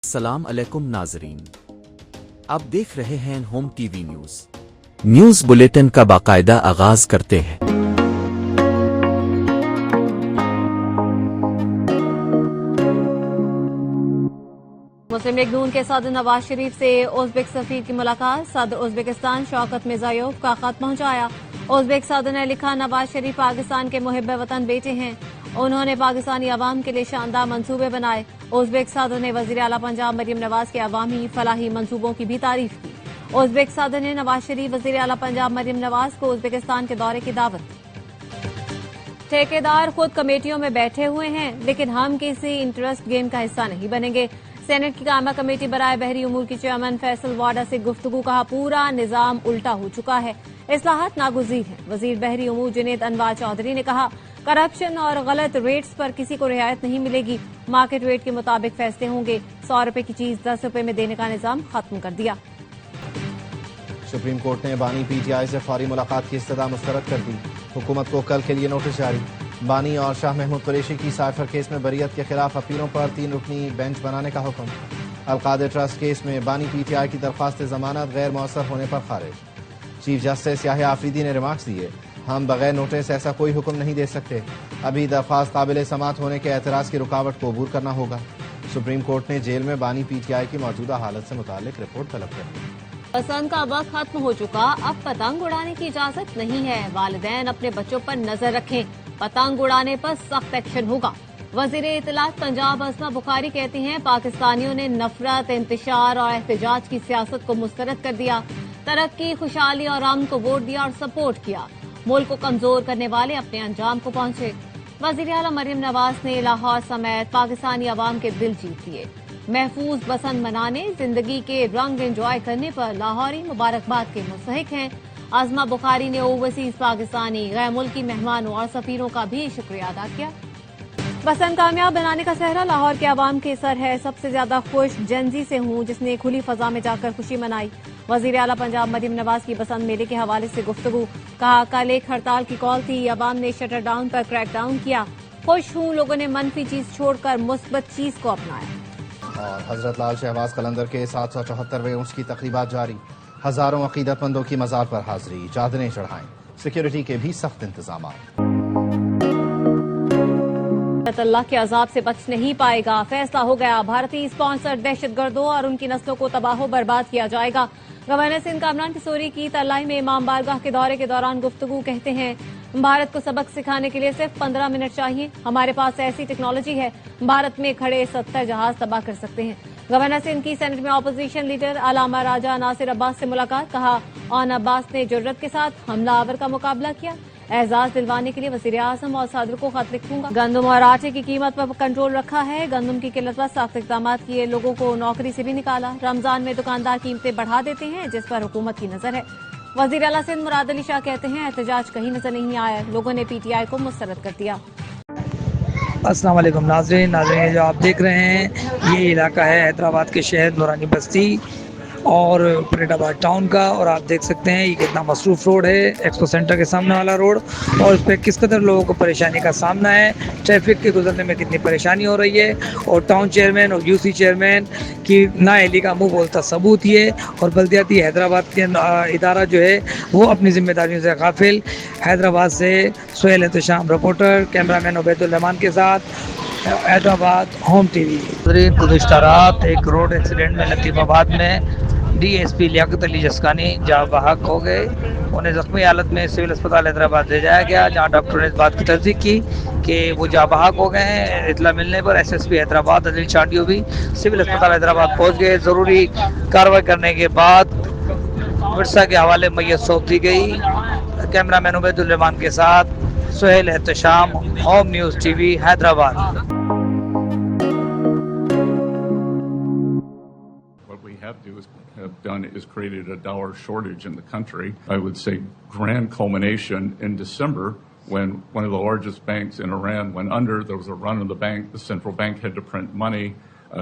السلام علیکم ناظرین، آپ دیکھ رہے ہیں home T V news bulletin کا باقاعدہ آغاز کرتے ہیں۔ مسلم لیگ نون کے صدر نواز شریف سے ازبک سفیر کی ملاقات، صدر ازبکستان شوکت مرزایوف کا خط پہنچایا۔ ازبک صدر نے لکھا، نواز شریف پاکستان کے محب وطن بیٹے ہیں، انہوں نے پاکستانی عوام کے لیے شاندار منصوبے بنائے۔ ازبک صدر نے وزیر اعلیٰ پنجاب مریم نواز کے عوامی فلاحی منصوبوں کی بھی تعریف کی۔ ازبک صدر نے نواز شریف وزیر اعلیٰ پنجاب مریم نواز کو ازبکستان کے دورے کی دعوت دی۔ ٹھیکیدار خود کمیٹیوں میں بیٹھے ہوئے ہیں، لیکن ہم کسی انٹرسٹ گیم کا حصہ نہیں بنیں گے۔ سینٹ کی قائمہ کمیٹی برائے بحری امور کی چیئرمین فیصل واڈا سے گفتگو، کہا پورا نظام الٹا ہو چکا ہے، اصلاحات ناگزیر ہیں۔ وزیر بحری امور جنید انوار چودھری نے کہا، کرپشن اور غلط ریٹس پر کسی کو رعایت نہیں ملے گی، مارکیٹ ریٹ کے مطابق فیصلے ہوں گے۔ 100 روپے کی چیز 10 روپے میں دینے کا نظام ختم کر دیا۔ سپریم کورٹ نے بانی پی ٹی آئی سے فوری ملاقات کی استدعا مسترد کر دی۔ حکومت کو کل کے لیے نوٹس جاری۔ بانی اور شاہ محمود قریشی کی سائفر کیس میں بریت کے خلاف اپیلوں پر 3 رکنی بینچ بنانے کا حکم۔ القادر ٹرسٹ کیس میں بانی پی ٹی آئی کی درخواست ضمانت غیر مؤثر ہونے پر خارج۔ چیف جسٹس یحییٰ آفریدی نے ریمارکس دیے، ہم بغیر نوٹس ایسا کوئی حکم نہیں دے سکتے، ابھی درخواست قابل سماعت ہونے کے اعتراض کی رکاوٹ کو عبور کرنا ہوگا۔ سپریم کورٹ نے جیل میں بانی پی ٹی آئی کی موجودہ حالت سے متعلق رپورٹ طلب کر دی۔ پسند کا وقت ختم ہو چکا، اب پتنگ اڑانے کی اجازت نہیں ہے، والدین اپنے بچوں پر نظر رکھیں، پتنگ اڑانے پر سخت ایکشن ہوگا۔ وزیر اطلاعات پنجاب اسما بخاری کہتے ہیں، پاکستانیوں نے نفرت، انتشار اور احتجاج کی سیاست کو مسترد کر دیا، ترقی، خوشحالی اور امن کو ووٹ دیا اور سپورٹ کیا، ملک کو کمزور کرنے والے اپنے انجام کو پہنچے۔ وزیر اعلیٰ مریم نواز نے لاہور سمیت پاکستانی عوام کے دل جیت لیے، محفوظ بسنت منانے، زندگی کے رنگ انجوائے کرنے پر لاہوری مبارکباد کے مستحق ہیں۔ اسما بخاری نے اوورسیز پاکستانی، غیر ملکی مہمانوں اور سفیروں کا بھی شکریہ ادا کیا۔ بسنت کامیاب بنانے کا صحرا لاہور کے عوام کے سر ہے، سب سے زیادہ خوش جنزی سے ہوں جس نے کھلی فضا میں جا کر خوشی منائی۔ وزیر اعلیٰ پنجاب مریم نواز کی بسنت میلے کے حوالے سے گفتگو، کہا کل ایک ہڑتال کی کال تھی، عوام نے شٹر ڈاؤن پر کریک ڈاؤن کیا، خوش ہوں لوگوں نے منفی چیز چھوڑ کر مثبت چیز کو اپنایا۔ اور حضرت لال شہباز قلندر کے 774ویں عرس کی تقریبات جاری، ہزاروں عقیدت مندوں کی مزار پر حاضری، چادریں چڑھائیں، سیکیورٹی کے بھی سخت انتظامات۔ اللہ کے عذاب سے بچ نہیں پائے گا، فیصلہ ہو گیا، بھارتی اسپانسر دہشت گردوں اور ان کی نسلوں کو تباہ و برباد کیا جائے گا۔ گورنر سندھ کامران کسوری کی تلائی میں امام بارگاہ کے دورے کے دوران گفتگو، کہتے ہیں بھارت کو سبق سکھانے کے لیے صرف 15 منٹ چاہیے، ہمارے پاس ایسی ٹیکنالوجی ہے، بھارت میں کھڑے 70 جہاز تباہ کر سکتے ہیں۔ گورنر سندھ کی سینٹ میں اپوزیشن لیڈر علامہ راجہ ناصر عباس سے ملاقات، کہا اون عباس نے جرأت کے ساتھ حملہ آور کا مقابلہ کیا، اعزاز دلوانے کے لیے وزیر اعظم اور صدر کو خط لکھوں گا۔ گندم اور آٹے کی قیمت پر کنٹرول رکھا ہے، گندم کی قلت پر سخت اقدامات کیے، لوگوں کو نوکری سے بھی نکالا، رمضان میں دکاندار قیمتیں بڑھا دیتے ہیں جس پر حکومت کی نظر ہے۔ وزیر اعلیٰ سندھ مراد علی شاہ کہتے ہیں احتجاج کہیں نظر نہیں آیا، لوگوں نے پی ٹی آئی کو مسترد کر دیا۔ السلام علیکم ناظرین، جو آپ دیکھ رہے ہیں یہ علاقہ ہے حیدرآباد کے شہر نورانی بستی اور پریڈ آباد ٹاؤن کا، اور آپ دیکھ سکتے ہیں یہ کتنا مصروف روڈ ہے، ایکسپو سینٹر کے سامنے والا روڈ، اور اس پہ کس قدر لوگوں کو پریشانی کا سامنا ہے، ٹریفک کے گزرنے میں کتنی پریشانی ہو رہی ہے، اور ٹاؤن چیئرمین اور یو سی چیئرمین کی نااہلی کا منہ بولتا ثبوت یہ، اور بلدیاتی حیدرآباد کے ادارہ جو ہے وہ اپنی ذمہ داریوں سے غافل۔ حیدرآباد سے سہیل احتشام رپورٹر، کیمرہ مین عبید الرحمان کے ساتھ، حیدرآباد ہوم ٹی وی۔ گزشتہ رات ایک روڈ ایکسیڈنٹ میں لطیف آباد میں D S P Liaquat Ali Jaskani جاں بحق ہو گئے، انہیں زخمی حالت میں سول اسپتال حیدرآباد لے جایا گیا، جہاں ڈاکٹروں نے اس بات کی تصدیق کی کہ وہ جاں بحق ہو گئے ہیں۔ اطلاع ملنے پر ایس ایس پی حیدرآباد عدل چانڈیو بھی سول اسپتال حیدرآباد پہنچ گئے، ضروری کارروائی کرنے کے بعد ورثہ کے حوالے میت سونپ دی گئی۔ کیمرہ مین عبید الرحمان کے ساتھ Sohail Ehtesham, home news TV, Hyderabad. have done is created a dollar shortage in the country. I would say grand culmination in December when one of the largest banks in Iran went under. There was a run on the bank. The central bank had to print money.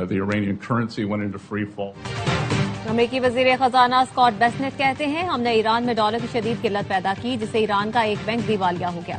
The Iranian currency went into free fall. امریکی وزیر خزانہ Scott Besant کہتے ہیں ہم نے ایران میں dollar کی شدید قلت پیدا کی جس سے ایران کا ایک بینک دیوالیہ ہو گیا۔